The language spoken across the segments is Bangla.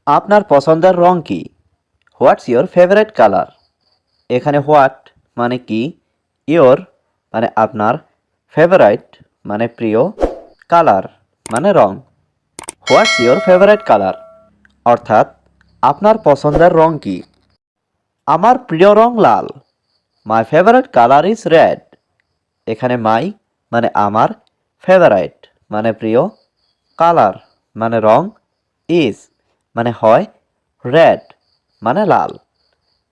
আপনার পছন্দের রং কি? হোয়াটস ইয়োর ফেভারিট কালার? এখানে হোয়াট মানে কি, ইয়োর মানে আপনার, ফেভারাইট মানে প্রিয়, কালার মানে রং। হোয়াটস ইয়োর ফেভারিট কালার অর্থাৎ আপনার পছন্দের রং কি? আমার প্রিয় রং লাল। My favourite colour is red. এখানে মাই মানে আমার, ফেভারাইট মানে প্রিয়, কালার মানে রং, ইজ মানে হয়, রেড মানে লাল।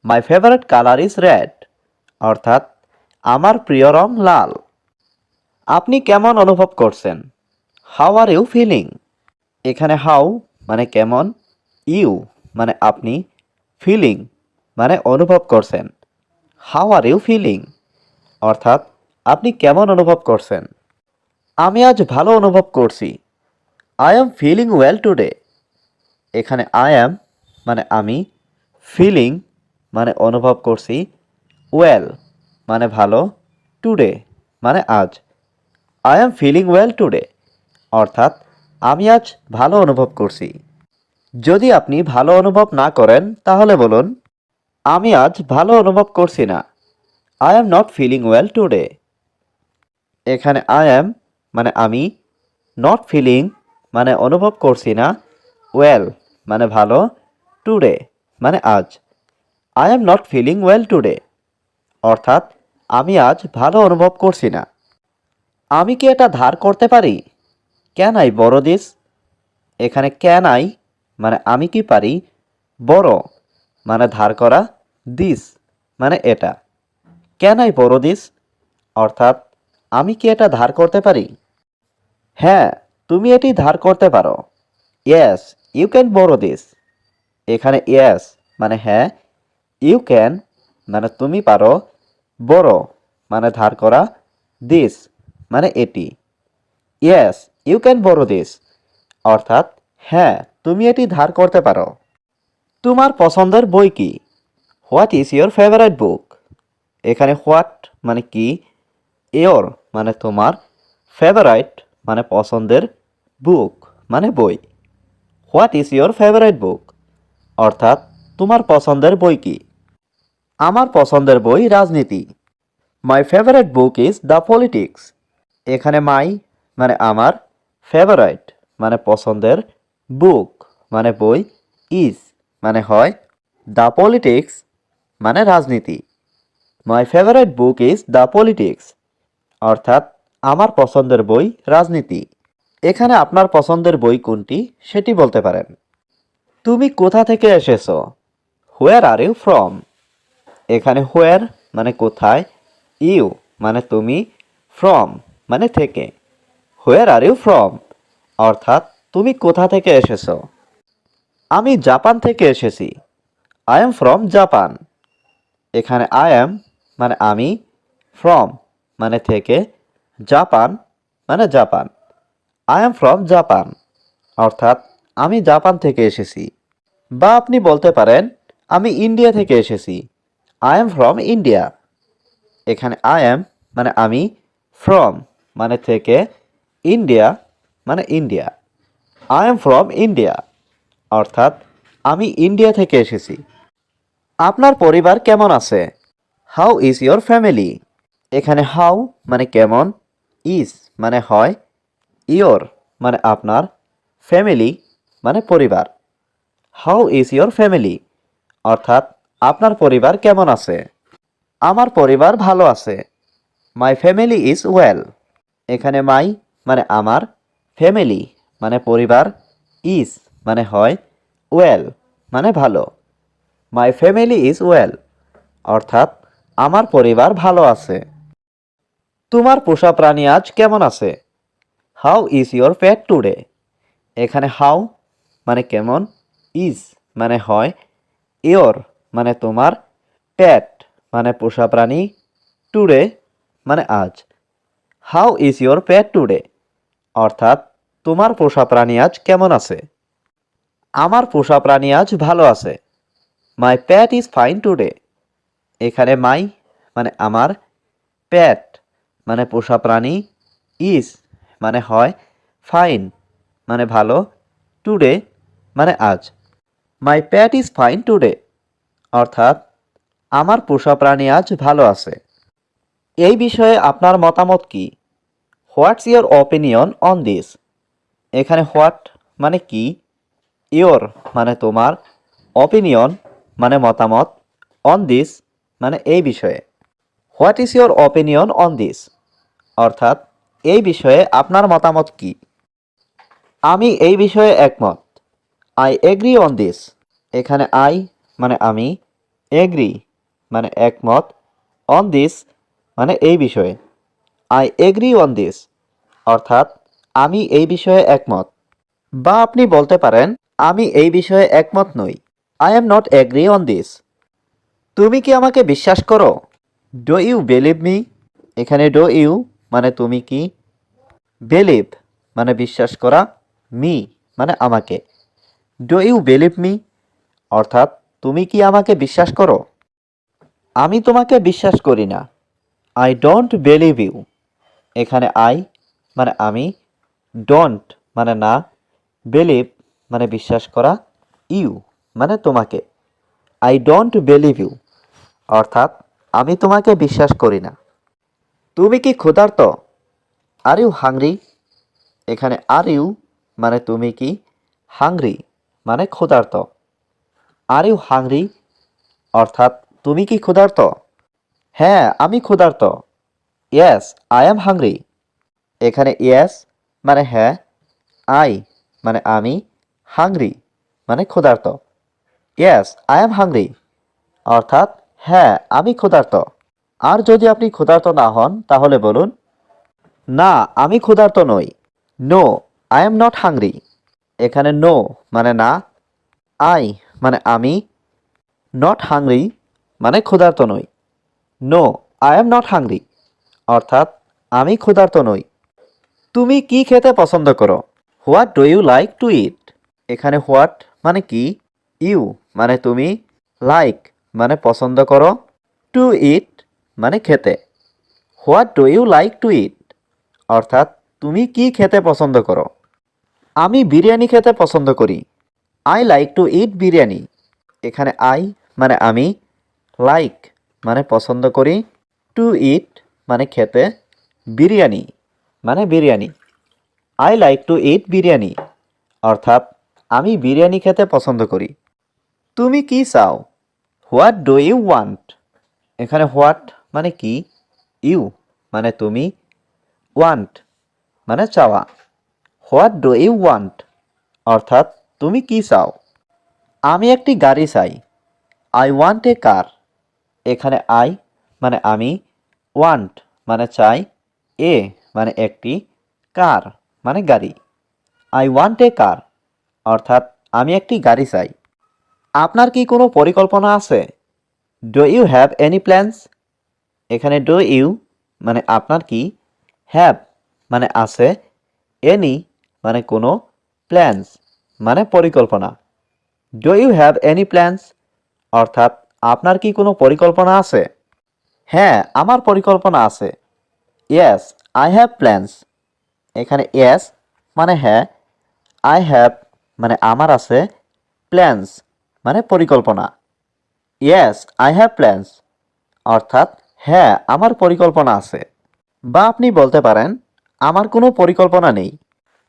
My favourite colour is red অর্থাৎ আমার প্রিয় রং লাল। আপনি কেমন অনুভব করছেন? How are you feeling? এখানে হাউ মানে কেমন, ইউ মানে আপনি, ফিলিং মানে অনুভব করছেন। হাউ আর ইউ ফিলিং অর্থাৎ আপনি কেমন অনুভব করছেন? আমি আজ ভালো অনুভব করছি। I am feeling well today. এখানে আই অ্যাম মানে আমি, ফিলিং মানে অনুভব করছি, ওয়েল মানে ভালো, টুডে মানে আজ। I am feeling well today অর্থাৎ আমি আজ ভালো অনুভব করছি। যদি আপনি ভালো অনুভব না করেন তাহলে বলুন, আমি আজ ভালো অনুভব করছি না। I am not feeling well today. এখানে আই অ্যাম মানে আমি, নট ফিলিং মানে অনুভব করছি না, ওয়েল মানে ভালো, টুডে মানে আজ। I am not feeling well today অর্থাৎ আমি আজ ভালো অনুভব করছি না। আমি কি এটা ধার করতে পারি? ক্যান আই বড় দিস? এখানে ক্যান আই মানে আমি কি পারি, বড় মানে ধার করা, দিস মানে এটা। ক্যান আই বড় দিস অর্থাৎ আমি কি এটা ধার করতে পারি? হ্যাঁ, তুমি এটি ধার করতে পারো। ইয়েস, ইউ ক্যান বড়ো দিস। এখানে ইয়েস মানে হ্যাঁ, ইউ ক্যান মানে তুমি পারো, বড়ো মানে ধার করা, দিস মানে এটি। ইয়েস, ইউ ক্যান বড়ো দিস অর্থাৎ হ্যাঁ, তুমি এটি ধার করতে পারো। তোমার পছন্দের বই কি? হোয়াট ইজ ইয়োর ফেভারিট বুক? এখানে হোয়াট মানে কি, ইয়োর মানে তোমার, ফেভারাইট মানে পছন্দের, বুক মানে বই। হোয়াট ইজ ইয়োর ফেভারিট বুক অর্থাৎ তোমার পছন্দের বই কি? আমার পছন্দের বই রাজনীতি। My favourite book is the politics. এখানে মাই মানে আমার, ফেভারাইট মানে পছন্দের, বুক মানে বই, ইজ মানে হয়, দ্য পলিটিক্স মানে রাজনীতি। My favourite book is the politics অর্থাৎ আমার পছন্দের বই রাজনীতি। এখানে আপনার পছন্দের বই কোনটি সেটি বলতে পারেন। তুমি কোথা থেকে এসেছো? হোয়ার আর ইউ ফ্রম? এখানে হোয়ার মানে কোথায়, ইউ মানে তুমি, ফ্রম মানে থেকে। হোয়ার আর ইউ ফ্রম অর্থাৎ তুমি কোথা থেকে এসেছো? আমি জাপান থেকে এসেছি। I am from Japan. এখানে আই এম মানে আমি, ফ্রম মানে থেকে, জাপান মানে Japan. I am from Japan অর্থাৎ আমি জাপান থেকে এসেছি। বা আপনি বলতে পারেন আমি ইন্ডিয়া থেকে এসেছি। I am from India. এখানে আই এম মানে আমি, ফ্রম মানে থেকে, ইন্ডিয়া মানে India. I am from India অর্থাৎ আমি ইন্ডিয়া থেকে এসেছি। আপনার পরিবার কেমন আছে? How is your family? এখানে হাউ মানে কেমন, ইজ মানে হয়, ইয়োর মানে আপনার, ফ্যামিলি মানে পরিবার। হাউ ইজ ইয়োর ফ্যামিলি অর্থাৎ আপনার পরিবার কেমন আছে? আমার পরিবার ভালো আছে। My family is well. এখানে মাই মানে আমার, ফ্যামিলি মানে পরিবার, ইজ মানে হয়, ওয়েল মানে ভালো। মাই ফ্যামিলি ইজ ওয়েল অর্থাৎ আমার পরিবার ভালো আছে। তোমার পোষা প্রাণী আজ কেমন আছে? How is your pet today? এখানে হাউ মানে কেমন, ইজ মানে হয়, ইয়োর মানে তোমার, পেট মানে পোষা প্রাণী, টুডে মানে আজ। How is your pet today অর্থাৎ তোমার পোষা প্রাণী আজ কেমন আছে? আমার পোষা প্রাণী আজ ভালো আছে। মাই প্যাট ইজ ফাইন টুডে। এখানে মাই মানে আমার, প্যাট মানে পোষা প্রাণী, ইজ মানে হয়, ফাইন মানে ভালো, টুডে মানে আজ। মাই প্যাট ইজ ফাইন টুডে, অর্থাৎ আমার পোষা প্রাণী আজ ভালো আছে। এই বিষয়ে আপনার মতামত কি? What's your opinion on this? এখানে হোয়াট মানে কি, ইয়োর মানে তোমার, অপিনিয়ন মানে মতামত, অন দিস মানে এই বিষয়ে। What is your opinion on this, অর্থাৎ এই বিষয়ে আপনার মতামত কি? আমি এই বিষয়ে একমত। I agree on this. এখানে আই মানে আমি, এগ্রি মানে একমত, অন দিস মানে এই বিষয়ে। আই এগ্রি অন দিস অর্থাৎ আমি এই বিষয়ে একমত। বা আপনি বলতে পারেন আমি এই বিষয়ে একমত নই। I am not agree on this. তুমি কি আমাকে বিশ্বাস করো? Do you believe me? এখানে ডো ইউ মানে তুমি কি, বিলিভ মানে বিশ্বাস করা, মি মানে আমাকে। ডো ইউ বিলিভ মি অর্থাৎ তুমি কি আমাকে বিশ্বাস করো? আমি তোমাকে বিশ্বাস করি না। I don't believe you. এখানে আই মানে আমি, ডোন্ট মানে না, বিলিভ মানে বিশ্বাস করা, ইউ মানে তোমাকে। আই ডোন্ট বিলিভ ইউ অর্থাৎ আমি তোমাকে বিশ্বাস করি না। তুমি কি ক্ষুধার্ত? Are you hungry? এখানে আর ইউ মানে তুমি কি, হাংরি মানে ক্ষুধার্ত। আর ইউ হাংরি অর্থাৎ তুমি কি ক্ষুধার্ত? হ্যাঁ আমি ক্ষুধার্ত। Yes I am hungry. এখানে ইয়েস মানে হ্যাঁ, আই মানে আমি, হাংরি মানে ক্ষুধার্ত। ইয়েস আই এম হাংরি অর্থাৎ হ্যাঁ আমি ক্ষুধার্ত। আর যদি আপনি ক্ষুধার্ত না হন তাহলে বলুন না আমি ক্ষুধার্ত নই। No I am not hungry. এখানে নো মানে না, আই মানে আমি, নট হাংরি মানে ক্ষুধার্ত নই। No I am not hungry অর্থাৎ আমি ক্ষুধার্ত নই। তুমি কি খেতে পছন্দ করো? What do you like to eat? এখানে হোয়াট মানে কি, ইউ মানে তুমি, লাইক মানে পছন্দ করো, টু ইট মানে খেতে। What do you like to eat অর্থাৎ তুমি কি খেতে পছন্দ করো? আমি বিরিয়ানি খেতে পছন্দ করি। I like to eat biryani. এখানে আই মানে আমি, লাইক মানে পছন্দ করি, টু ইট মানে খেতে, বিরিয়ানি মানে biryani. I like to eat biryani অর্থাৎ আমি বিরিয়ানি খেতে পছন্দ করি। তুমি কি চাও? What do you want? এখানে হোয়াট মানে কি, ইউ মানে তুমি, ওয়ান্ট মানে চাওয়া। হোয়াট ডু ইউ ওয়ান্ট অর্থাৎ তুমি কি চাও? আমি একটি গাড়ি চাই। আই ওয়ান্ট এ কার। এখানে আই মানে আমি, ওয়ান্ট মানে চাই, এ মানে একটি, কার মানে গাড়ি। আই ওয়ান্ট এ কার অর্থাৎ আমি একটি গাড়ি চাই। আপনার কি কোনো পরিকল্পনা আছে? Do you have any plans? এখানে ডু ইউ মানে আপনার কি, হ্যাভ মানে আছে, এনি মানে কোনো, প্ল্যানস মানে পরিকল্পনা। Do you have any plans অর্থাৎ আপনার কি কোনো পরিকল্পনা আছে? হ্যাঁ আমার পরিকল্পনা আছে। Yes I have plans. এখানে ইয়েস মানে হ্যাঁ, আই হ্যাভ মানে আমার আছে, প্ল্যানস মানে পরিকল্পনা। ইয়েস আই হ্যাভ প্ল্যানস অর্থাৎ হ্যাঁ আমার পরিকল্পনা আছে। বা আপনি বলতে পারেন আমার কোনো পরিকল্পনা নেই।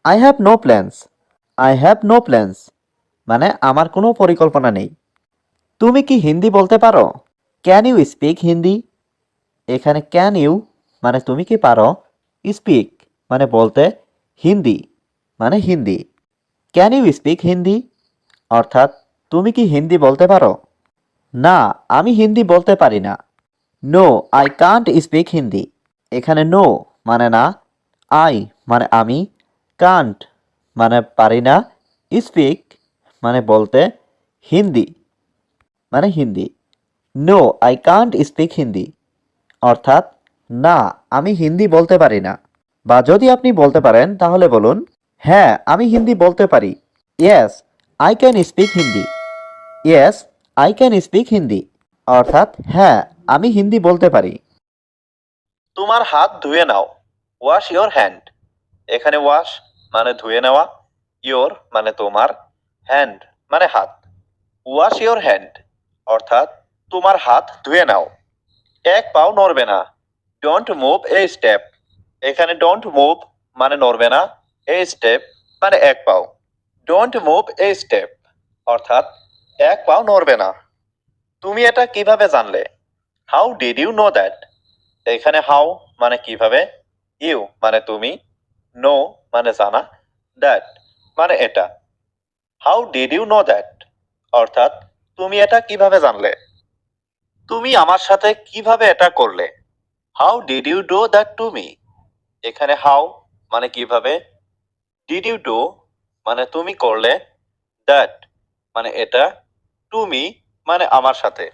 I have no plans. I have no plans মানে আমার কোনো পরিকল্পনা নেই। তুমি কি হিন্দি বলতে পারো? Can you speak Hindi? এখানে ক্যান ইউ মানে তুমি কি পারো, স্পিক মানে বলতে, হিন্দি মানে Hindi. Can you speak Hindi অর্থাৎ তুমি কি হিন্দি বলতে পারো? না আমি হিন্দি বলতে পারি না। No I can't speak Hindi. এখানে নো মানে না, আই মানে আমি, কান্ট মানে পারি না, স্পিক মানে বলতে, হিন্দি মানে Hindi. No I can't speak Hindi অর্থাৎ না আমি হিন্দি বলতে পারি না। বা যদি আপনি বলতে পারেন তাহলে বলুন হ্যাঁ আমি হিন্দি বলতে পারি। Yes I can speak Hindi. Yes I can speak Hindi অর্থাৎ হ্যাঁ আমি হিন্দি বলতে পারি। তোমার হাত ধুয়ে নাও। Wash your hand. এখানে ওয়াশ মানে ধুয়ে নেওয়া, ইয়োর মানে তোমার, হ্যান্ড মানে হাত। ওয়াশ ইওর হ্যান্ড অর্থাৎ তোমার হাত ধুয়ে নাও। এক পাও নড়বে না। Don't move A step. এখানে ডোন্ট মুভ মানে নড়বে না, এ স্টেপ মানে এক পাও। ডোন্ট মুভ এ স্টেপ অর্থাৎ এক পাও নড়বে না। তুমি এটা কিভাবে জানলে? How did you know that? এখানে হাউ মানে কিভাবে, ইউ মানে তুমি, নো মানে জানা, দ্যাট মানে এটা। How did you know that অর্থাৎ তুমি এটা কিভাবে জানলে? তুমি আমার সাথে কিভাবে এটা করলে? How did you do that to me? এখানে হাউ মানে কিভাবে, ডিড ইউ ডু মানে তুমি করলে, দ্যাট মানে এটা, টু মি মানে আমার সাথে।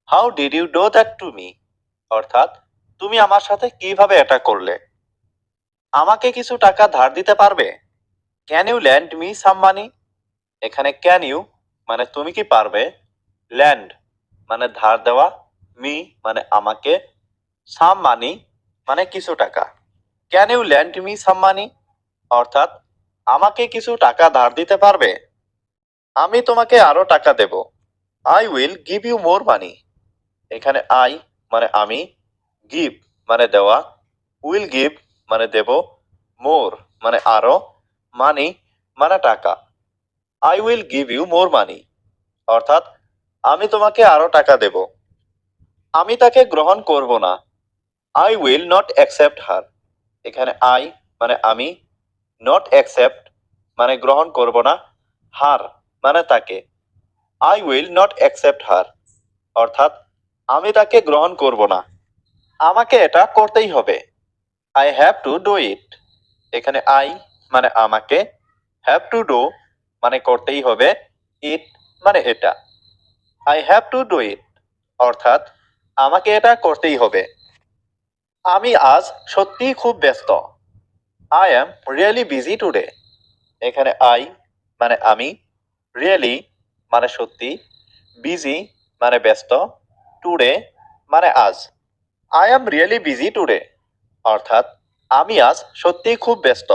How did you do that to me অর্থাৎ তুমি আমার সাথে কিভাবে এটা করলে? আমাকে কিছু টাকা ধার দিতে পারবে? Can you lend me some money? এখানে ক্যান ইউ মানে তুমি কি পারবে, ল্যান্ড মানে ধার দেওয়া, মি মানে আমাকে, সাম মানি মানে কিছু টাকা। Can you lend me some money অর্থাৎ আমাকে কিছু টাকা ধার দিতে পারবে? আমি তোমাকে আরো টাকা দেব। I will give you more money. এখানে আই মানে আমি, গিভ মানে দেওয়া, উইল গিভ মানে দেব, মোর মানে আরো, মানি মানে টাকা। I will give you more money অর্থাৎ আমি তোমাকে আরো টাকা দেব। আমি তাকে গ্রহণ করব না। আই উইল নট অ্যাকসেপ্ট হার। এখানে আই মানে আমি, নট অ্যাকসেপ্ট মানে গ্রহণ করব না, হার মানে তাকে। আই উইল নট অ্যাকসেপ্ট হার অর্থাৎ আমি তাকে গ্রহণ করব না। আমাকে এটা করতেই হবে। I have to do it. এখানে আই মানে আমাকে, হ্যাভ টু ডু মানে করতেই হবে, ইট মানে এটা। I have to do it অর্থাৎ আমাকে এটা করতেই হবে। আমি আজ সত্যিই খুব ব্যস্ত। I am really busy today. এখানে আই মানে আমি, রিয়েলি মানে সত্যি, বিজি মানে ব্যস্ত, টুডে মানে আজ। I am really busy today অর্থাৎ আমি আজ সত্যিই খুব ব্যস্ত।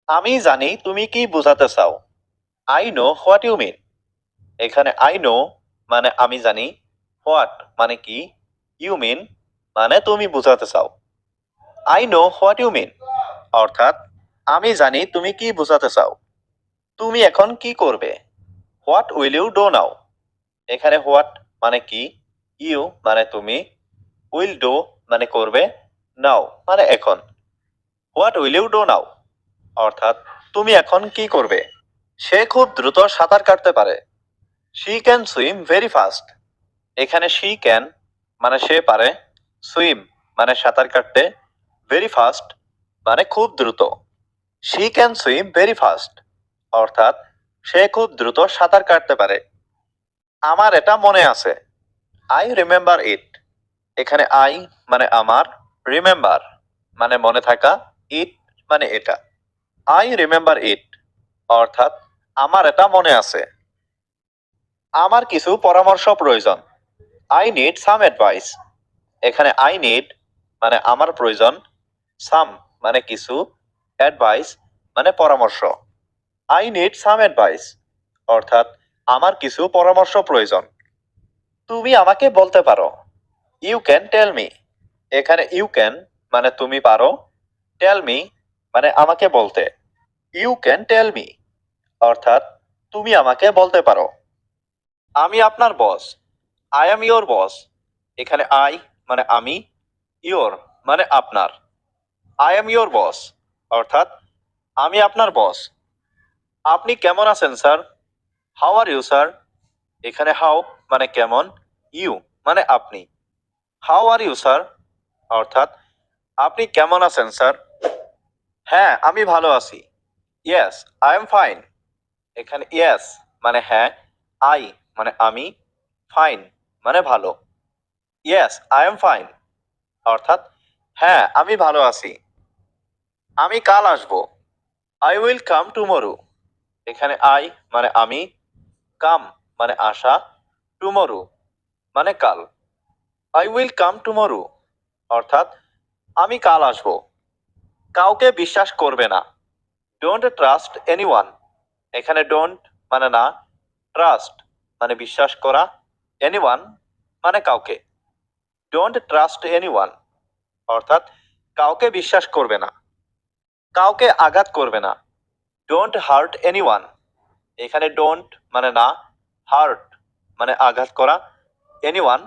আমি জানি তুমি কি বোঝাতে চাও। I know what you mean. এখানে আই নো মানে আমি জানি, হোয়াট মানে কি, ইউ মিন মানে তুমি বোঝাতে চাও। I know what you mean অর্থাৎ আমি জানি তুমি কি বোঝাতে চাও। তুমি এখন কি করবে? What will you do now? এখানে হোয়াট মানে কি, ইউ মানে তুমি, উইল ডু মানে করবে, নাও মানে এখন। What will you do now অর্থাৎ তুমি এখন কি করবে? সে খুব দ্রুত সাঁতার কাটতে পারে। She can swim very fast. এখানে শি ক্যান মানে সে পারে, সুইম মানে সাঁতার কাটতে, ভেরি ফাস্ট মানে খুব দ্রুত। She can swim very fast অর্থাৎ সে খুব দ্রুত সাঁতার কাটতে পারে। আমার এটা মনে আছে। I remember it. এখানে আই মানে আমার, রিমেম্বার মানে মনে থাকা, ইট মানে এটা। আই রিমেম্বার ইট অর্থাৎ আমার এটা মনে আছে। আমার কিছু পরামর্শ প্রয়োজন। I need some advice. এখানে আই নিড মানে আমার প্রয়োজন, সাম মানে কিছু, অ্যাডভাইস মানে পরামর্শ। আই নিড সাম অ্যাডভাইস অর্থাৎ আমার কিছু পরামর্শ প্রয়োজন। তুমি আমাকে বলতে পারো। You can tell me. এখানে ইউ ক্যান মানে তুমি পারো, টেল মি মানে আমাকে বলতে। ইউ ক্যান টেল মি অর্থাৎ তুমি আমাকে বলতে পারো। আমি আপনার boss. I am your boss. এখানে আই মানে আমি, ইয়োর মানে আপনার। আই এম ইয়োর বস অর্থাৎ আমি আপনার বস। আপনি কেমন আছেন sir? How are you sir? এখানে হাউ মানে কেমন, ইউ মানে আপনি। হাউ আর ইউ স্যার অর্থাৎ আপনি কেমন আছেন স্যার? হ্যাঁ আমি ভালো আছি। Yes I am fine. এখানে ইয়েস মানে হ্যাঁ, আই মানে আমি, ফাইন মানে ভালো। ইয়েস আই এম ফাইন অর্থাৎ হ্যাঁ আমি ভালো আছি। আমি কাল আসবো। I will come tomorrow. এখানে আই মানে আমি, কাম মানে আসা, টুমরো মানে কাল। আই উইল কাম টুমরো অর্থাৎ আমি কাল আসবো। কাউকে বিশ্বাস করবে না। Don't trust anyone. এখানে ডোন্ট মানে না, ট্রাস্ট মানে বিশ্বাস করা, এনিওয়ান মানে কাউকে। ডোন্ট ট্রাস্ট এনিওয়ান অর্থাৎ কাউকে বিশ্বাস করবে না, কাউকে আঘাত করবে না। ডোন্ট হার্ট এনিওয়ান, এখানে ডোন্ট মানে না, হার্ট মানে আঘাত করা, এনিওয়ান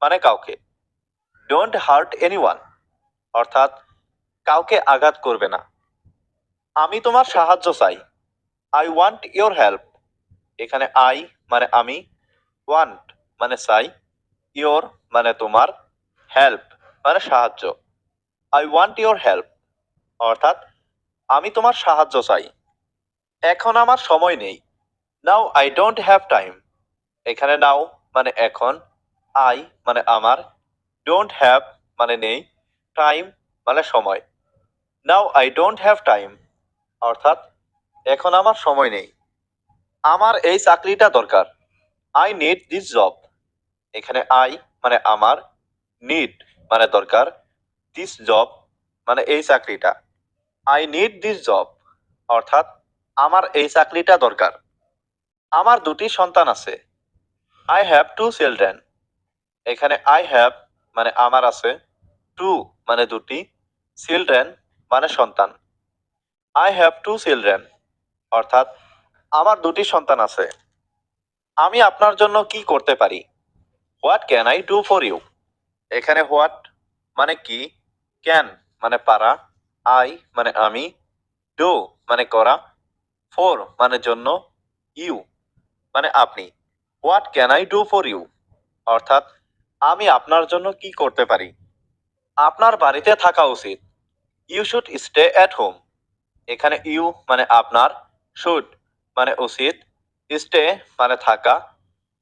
মানে কাউকে। ডোন্ট হার্ট এনিওয়ান অর্থাৎ কাউকে আঘাত করবে না। আমি তোমার সাহায্য চাই, আই ওয়ান্ট ইয়োর হেল্প, এখানে আই মানে আমি, ওয়ান্ট মানে চাই, ইয়োর মানে তোমার, হেল্প মানে সাহায্য। আই ওয়ান্ট ইয়োর হেল্প অর্থাৎ আমি তোমার সাহায্য চাই। এখন আমার সময় নেই, now I don't have time, এখানে নাও মানে এখন, আই মানে আমার, ডোন্ট হ্যাভ মানে নেই, টাইম মানে সময়। Now I don't have time অর্থাৎ এখন আমার সময় নেই। আমার এই চাকরিটা দরকার, আই নিড দিস জব, এখানে আই মানে আমার, নিড মানে দরকার, দিস জব মানে এই চাকরিটা। আই নিড দিস জব অর্থাৎ আমার এই চাকরিটা দরকার। আমার দুটি সন্তান আছে, আই হ্যাভ টু চিলড্রেন, এখানে আই হ্যাভ মানে আমার আছে, টু মানে দুটি, চিলড্রেন মানে সন্তান। আই হ্যাভ টু চিলড্রেন অর্থাৎ আমার দুটি সন্তান আছে। আমি আপনার জন্য কি করতে পারি, what can I do for you, এখানে হোয়াট মানে কি, ক্যান মানে পারা, আই মানে আমি, ডু মানে করা, ফর মানে জন্য, ইউ মানে আপনি। What can I do for you অর্থাৎ আমি আপনার জন্য কি করতে পারি। আপনার বাড়িতে থাকা উচিত, you should stay at home, এখানে ইউ মানে আপনার, শুড মানে উচিত, স্টে মানে থাকা,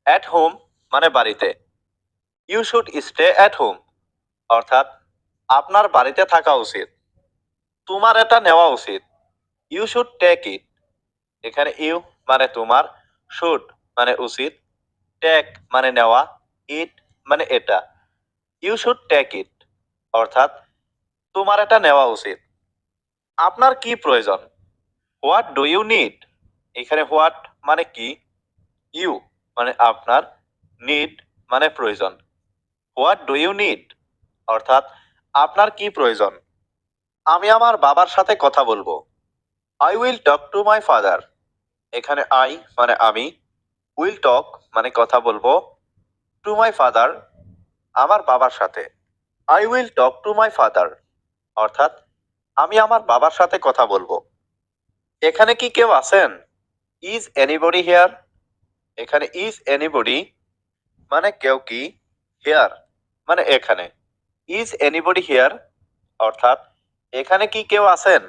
অ্যাট হোম মানে বাড়িতে। You should stay at home অর্থাৎ আপনার বাড়িতে থাকা উচিত। তোমার এটা নেওয়া উচিত, ইউ শুড টেক ইট, এখানে ইউ মানে তোমার, শুড মানে উচিত, টেক মানে নেওয়া, ইট মানে এটা। ইউ শুড টেক ইট অর্থাৎ তোমার এটা নেওয়া উচিত। আপনার কি প্রয়োজন, হোয়াট ডু ইউ নিড, এখানে হোয়াট মানে কি, ইউ মানে আপনার, নিড মানে প্রয়োজন। হোয়াট ডু ইউ নিড অর্থাৎ আপনার কি প্রয়োজন। আমি আমার বাবার সাথে কথা বলবো, I will talk to my father, এখানে আই মানে আমি, উইল টক মানে কথা বলবো, টু মাই ফাদার আমার বাবার সাথে। I will talk to my father অর্থাৎ আমি আমার বাবার সাথে কথা বলবো। এখানে কি কেউ আছেন, ইজ এনিবডি হিয়ার, এখানে ইজ এনিবডি মানে কেউ কি, হিয়ার মানে এখানে। ইজ এনিবডি হিয়ার অর্থাৎ এখানে কি কেউ আছেন।